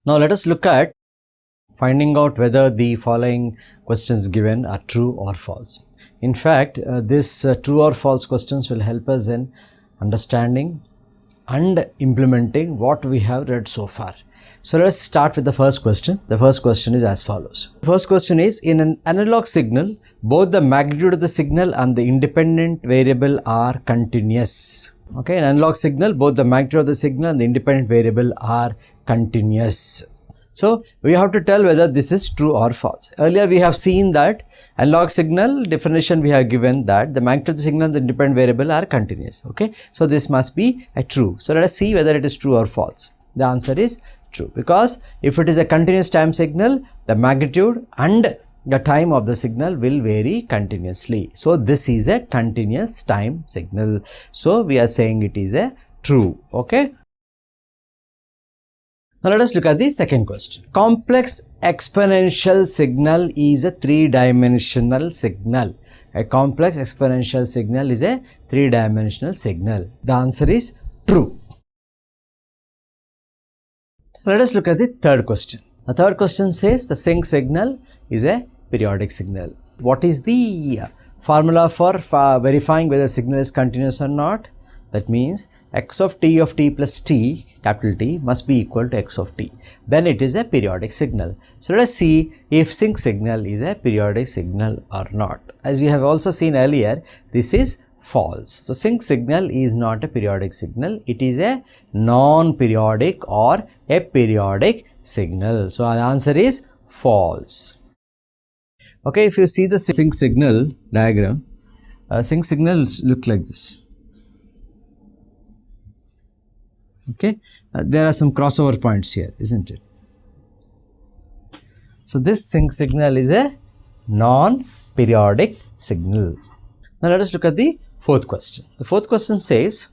Now let us look at finding out whether the following questions given are true or false. In fact, this true or false questions will help us in understanding and implementing what we have read so far. So let us start with the first question. The first question is as follows. The first question is, in an analog signal, both the magnitude of the signal and the independent variable are continuous. Okay, in analog signal, both the magnitude of the signal and the independent variable are continuous. So we have to tell whether this is true or false. Earlier we have seen that analog signal definition we have given that the magnitude of the signal and the independent variable are continuous. Okay, so this must be a true. So let us see whether it is true or false. The answer is true, because if it is a continuous time signal, the magnitude and the time of the signal will vary continuously. So this is a continuous time signal. So we are saying it is a true. Okay. Now let us look at the second question. Complex exponential signal is a three-dimensional signal. A complex exponential signal is a three-dimensional signal. The answer is true. Let us look at the third question. The third question says the sync signal is a periodic signal. What is the formula for verifying whether a signal is continuous or not? That means x of t plus t, capital T, must be equal to x of t. Then it is a periodic signal. So let us see if sync signal is a periodic signal or not. As we have also seen earlier, this is false. So sync signal is not a periodic signal. It is a non-periodic or a periodic signal. So our answer is false. Okay, if you see the sync signal diagram, sync signals look like this. Okay, there are some crossover points here, isn't it? So this sync signal is a non-periodic signal. Now let us look at the fourth question. The fourth question says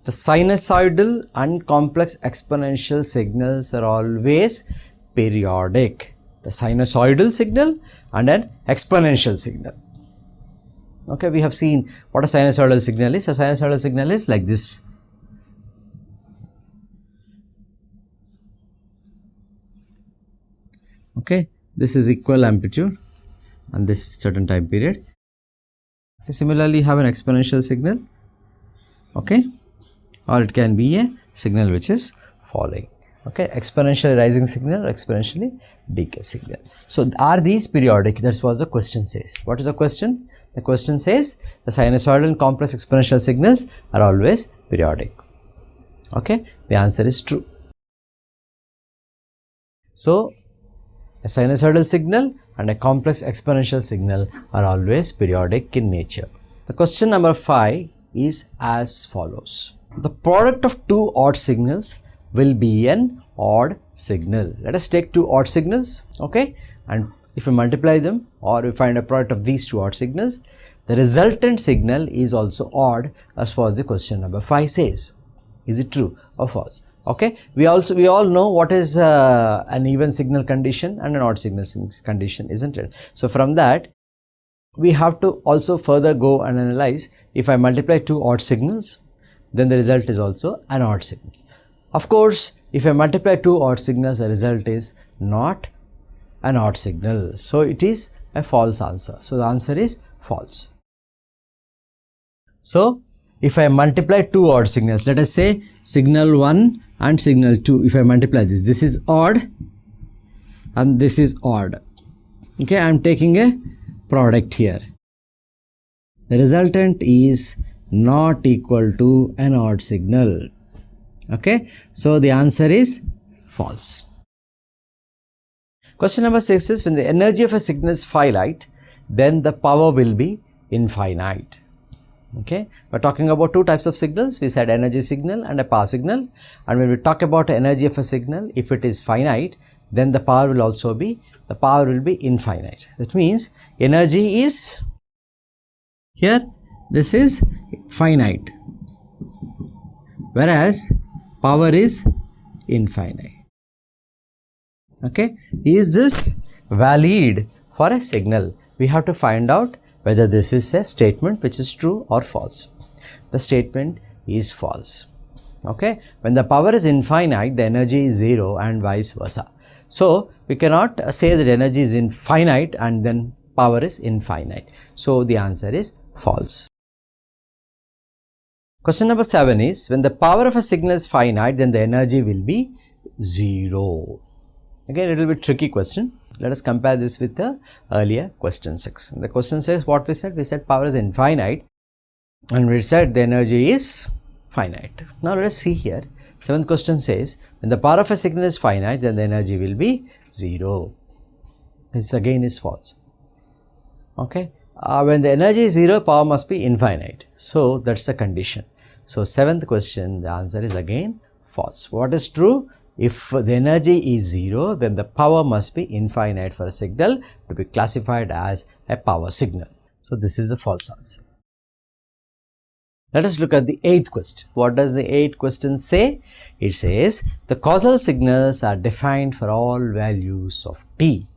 the sinusoidal and complex exponential signals are always periodic. The sinusoidal signal and an exponential signal. Okay, we have seen what a sinusoidal signal is. A sinusoidal signal is like this. Okay, this is equal amplitude and this certain time period. Okay, similarly, you have an exponential signal, okay, or it can be a signal which is falling. Okay, exponentially rising signal or exponentially decay signal. So are these periodic? That's what the question says. What is the question? The question says the sinusoidal and complex exponential signals are always periodic. Okay, the answer is true. So a sinusoidal signal and a complex exponential signal are always periodic in nature. The question number 5 is as follows. The product of two odd signals will be an odd signal. Let us take two odd signals, okay, and if we multiply them or we find a product of these two odd signals, the resultant signal is also odd, as was the question number 5 says. Is it true or false? Okay, we all know what is an even signal condition and an odd signal condition, isn't it? So from that we have to also further go and analyze. If I multiply two odd signals, then the result is also an odd signal. Of course, if I multiply two odd signals, the result is not an odd signal. So it is a false answer. So the answer is false. So if I multiply two odd signals, let us say signal 1 and signal 2, if I multiply this is odd and this is odd. Okay, I am taking a product here. The resultant is not equal to an odd signal. Okay, so the answer is false. Question number 6 is, when the energy of a signal is finite, then the power will be infinite. Okay, we're talking about two types of signals. We said energy signal and a power signal, and when we talk about energy of a signal, if it is finite, then the power will also be infinite. That means energy is here, this is finite, whereas power is infinite. Okay, is this valid for a signal? We have to find out whether this is a statement which is true or false. the statement is false. Okay, when the power is infinite, the energy is 0 and vice versa. So we cannot say that energy is infinite and then power is infinite. So the answer is false. Question number 7 is, when the power of a signal is finite, then the energy will be 0. Again, a little bit tricky question. Let us compare this with the earlier question 6. The question says what we said? We said power is infinite and we said the energy is finite. Now let us see here. 7th question says, when the power of a signal is finite, then the energy will be 0. This again is false. Okay. When the energy is 0, power must be infinite. So that's the condition. So 7th question, the answer is again false. What is true? If the energy is 0, then the power must be infinite for a signal to be classified as a power signal. So this is a false answer. Let us look at the 8th question. What does the 8th question say? It says the causal signals are defined for all values of t.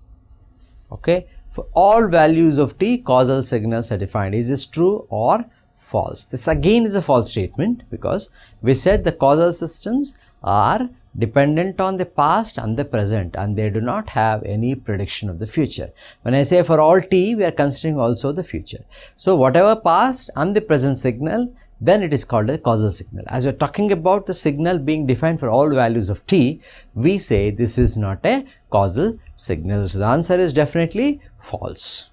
Okay, for all values of t, causal signals are defined. Is this true or false? This again is a false statement because we said the causal systems are dependent on the past and the present and they do not have any prediction of the future. When I say for all t, we are considering also the future. So whatever past and the present signal, then it is called a causal signal. As we are talking about the signal being defined for all values of t, we say this is not a causal signal. So the answer is definitely false.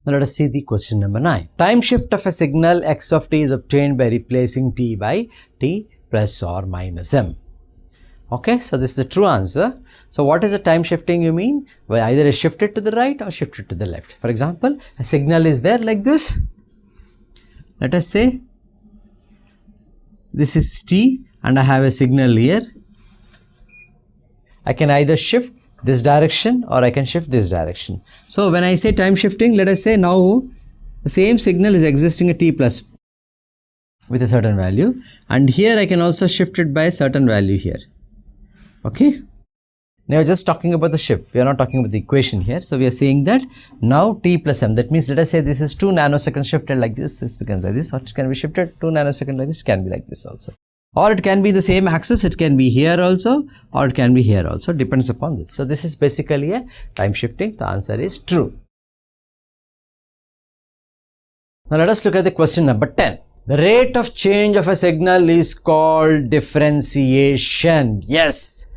Now let us see the question number 9. Time shift of a signal x of t is obtained by replacing t by t plus or minus m. Okay, so this is the true answer. So what is the time shifting you mean? Well, either is shifted to the right or shifted to the left. For example, a signal is there like this. Let us say this is t and I have a signal here. I can either shift this direction or I can shift this direction. So when I say time shifting, let us say now the same signal is existing at t plus with a certain value and here I can also shift it by a certain value here. Okay. Now we are just talking about the shift. We are not talking about the equation here. So we are saying that now t plus m. That means let us say this is 2 nanoseconds shifted like this. This becomes like this, or it can be shifted 2 nanoseconds like this. It can be like this also. Or it can be the same axis, it can be here also or it can be here also, depends upon this. So this is basically a time shifting. The answer is true. Now let us look at the question number 10. The rate of change of a signal is called differentiation. Yes,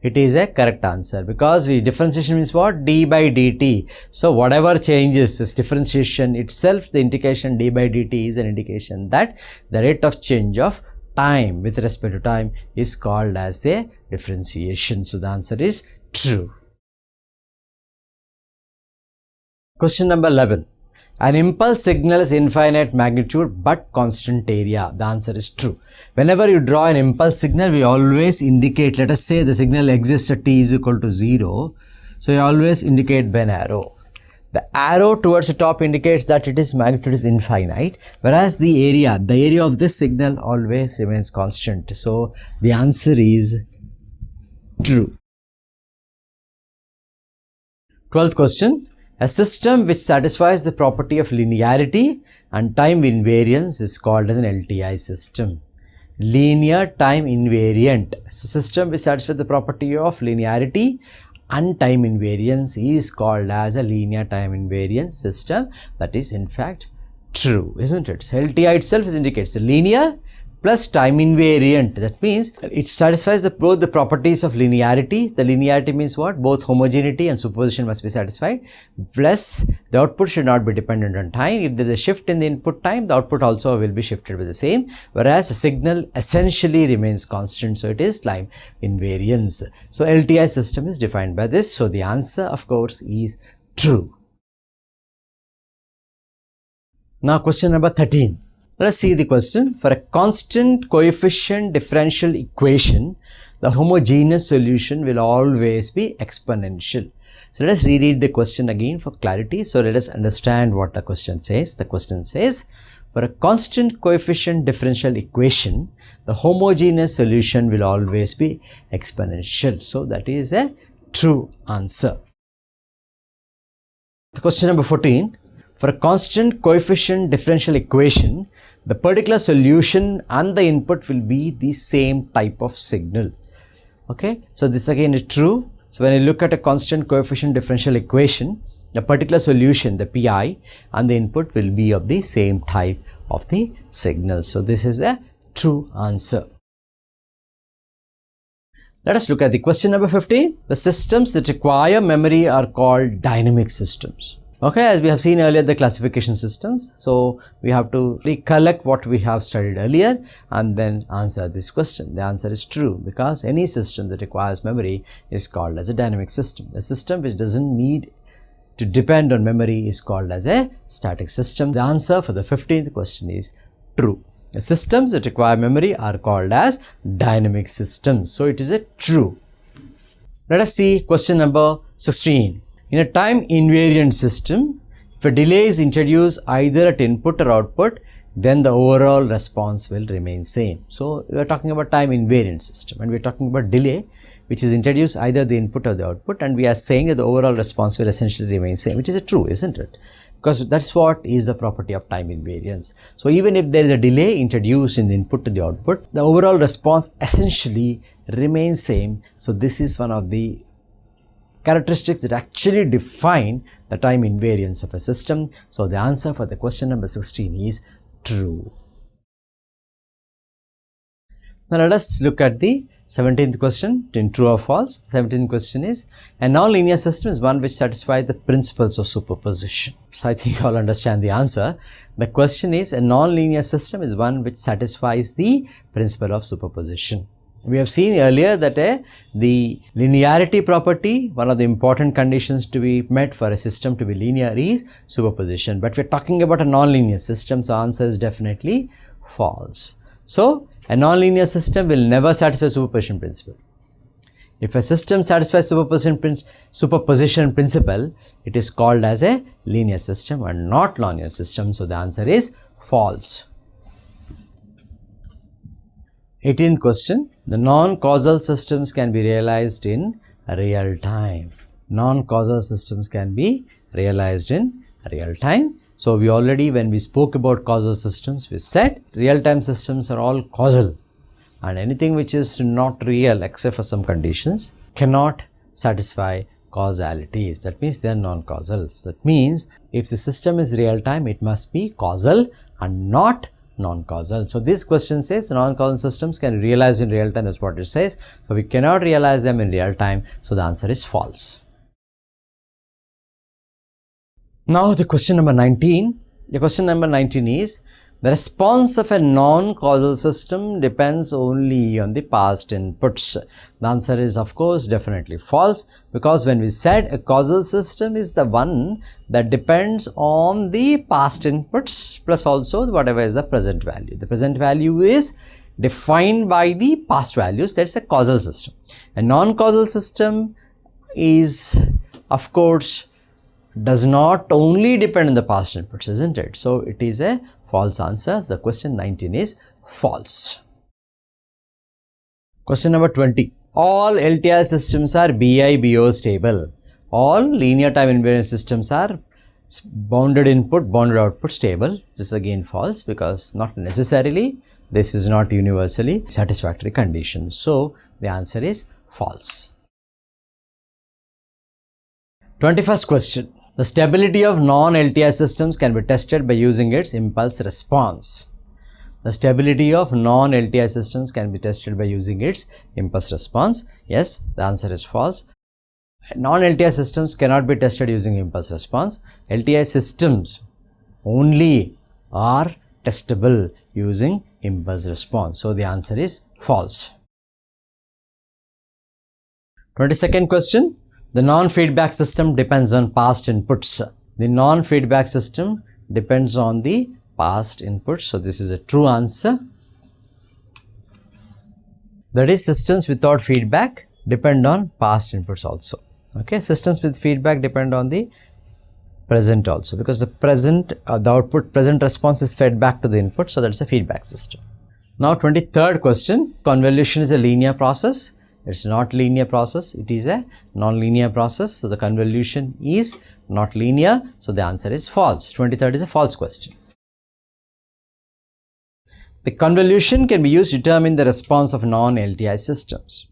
it is a correct answer because differentiation means what? D by dt. So whatever changes this differentiation itself, the indication d by dt is an indication that the rate of change of time with respect to time is called as the differentiation. So the answer is true. Question number 11. An impulse signal is infinite magnitude but constant area. The answer is true. Whenever you draw an impulse signal, we always indicate, let us say the signal exists at t is equal to 0. So you always indicate by an arrow. The arrow towards the top indicates that its magnitude is infinite, whereas the area of this signal always remains constant. So the answer is true. 12th question. A system which satisfies the property of linearity and time invariance is called as an LTI system. Linear time invariant. A system which satisfies the property of linearity and time invariance is called as a linear time invariant system. That is in fact true, isn't it? So LTI itself indicates the linear plus time invariant. That means it satisfies both the properties of linearity. The linearity means what? Both homogeneity and superposition must be satisfied. Plus the output should not be dependent on time. If there is a shift in the input time, the output also will be shifted with the same. Whereas the signal essentially remains constant. So it is time invariance. So LTI system is defined by this. So the answer of course is true. Now question number 13. Let us see the question. For a constant coefficient differential equation, the homogeneous solution will always be exponential. So let us reread the question again for clarity. So let us understand what the question says. The question says, for a constant coefficient differential equation, the homogeneous solution will always be exponential. So that is a true answer. The question number 14. For a constant coefficient differential equation, the particular solution and the input will be the same type of signal. Okay, so this again is true. So when you look at a constant coefficient differential equation, the particular solution, the PI, and the input will be of the same type of the signal. So this is a true answer. Let us look at the question number 15. The systems that require memory are called dynamic systems. Okay, as we have seen earlier, the classification systems. So we have to recollect what we have studied earlier and then answer this question. The answer is true, because any system that requires memory is called as a dynamic system. A system which doesn't need to depend on memory is called as a static system. The answer for the 15th question is true. The systems that require memory are called as dynamic systems. So it is a true. Let us see question number 16. In a time invariant system, if a delay is introduced either at input or output, then the overall response will remain same. So we are talking about time invariant system, and we are talking about delay which is introduced either the input or the output, and we are saying that the overall response will essentially remain same, which is a true, isn't it? Because that's what is the property of time invariance. So even if there is a delay introduced in the input to the output, the overall response essentially remains same. So this is one of the characteristics that actually define the time invariance of a system. So the answer for the question number 16 is true. Now let us look at the 17th question in true or false. The 17th question is, a non-linear system is one which satisfies the principles of superposition. So I think you all understand the answer. The question is, a non-linear system is one which satisfies the principle of superposition. We have seen earlier that the linearity property, one of the important conditions to be met for a system to be linear is superposition. But we are talking about a non-linear system, so answer is definitely false. So a non-linear system will never satisfy superposition principle. If a system satisfies superposition principle, it is called as a linear system and not nonlinear system. So the answer is false. 18th question. The non-causal systems can be realized in real time. Non-causal systems can be realized in real time. So we already, when we spoke about causal systems, we said real-time systems are all causal, and anything which is not real except for some conditions cannot satisfy causalities. That means they are non-causal. So that means if the system is real-time, it must be causal and not non-causal. So this question says non-causal systems can be realized in real time. That's what it says. So we cannot realize them in real time. So the answer is false. Now the question number 19. The question number 19 is, the response of a non-causal system depends only on the past inputs. The answer is of course definitely false, because when we said a causal system is the one that depends on the past inputs plus also whatever is the present value. The present value is defined by the past values. That's a causal system. A non-causal system is of course does not only depend on the past inputs, isn't it? So it is a false answer. The question 19 is false. Question number 20. All LTI systems are BI/BO stable. All linear time invariant systems are bounded input, bounded output stable. This is again false, because not necessarily. This is not universally satisfactory condition. So the answer is false. 21st question. The stability of non-LTI systems can be tested by using its impulse response. The stability of non-LTI systems can be tested by using its impulse response. Yes, the answer is false. Non-LTI systems cannot be tested using impulse response. LTI systems only are testable using impulse response. So the answer is false. 22nd question. The non-feedback system depends on past inputs. The non-feedback system depends on the past inputs. So this is a true answer. That is, systems without feedback depend on past inputs also. Okay, systems with feedback depend on the present also, because the present, the output present response is fed back to the input. So that's a feedback system. Now 23rd question. Convolution is a linear process. It's not linear process, it is a non-linear process. So the convolution is not linear. So the answer is false. 23rd is a false question. The convolution can be used to determine the response of non-LTI systems.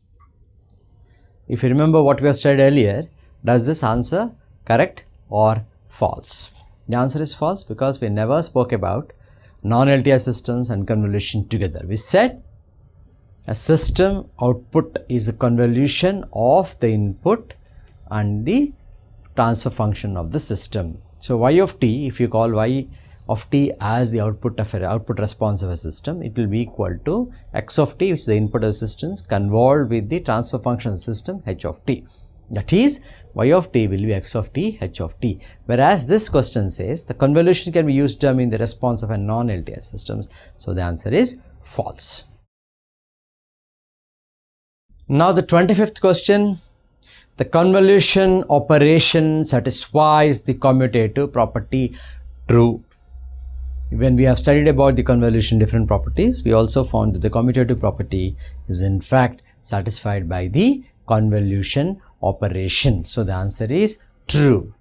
If you remember what we have studied earlier, does this answer correct or false? The answer is false because we never spoke about non-LTI systems and convolution together. We said a system output is a convolution of the input and the transfer function of the system. So y of t, if you call y of t as the output response of a system, it will be equal to x of t, which is the input of the system, convolved with the transfer function of the system h of t. That is, y of t will be x of t, h of t. Whereas this question says the convolution can be used to determine the response of a non-LTI system. So the answer is false. Now the 25th question. The convolution operation satisfies the commutative property. True. When we have studied about the convolution different properties, we also found that the commutative property is in fact satisfied by the convolution operation. So the answer is true.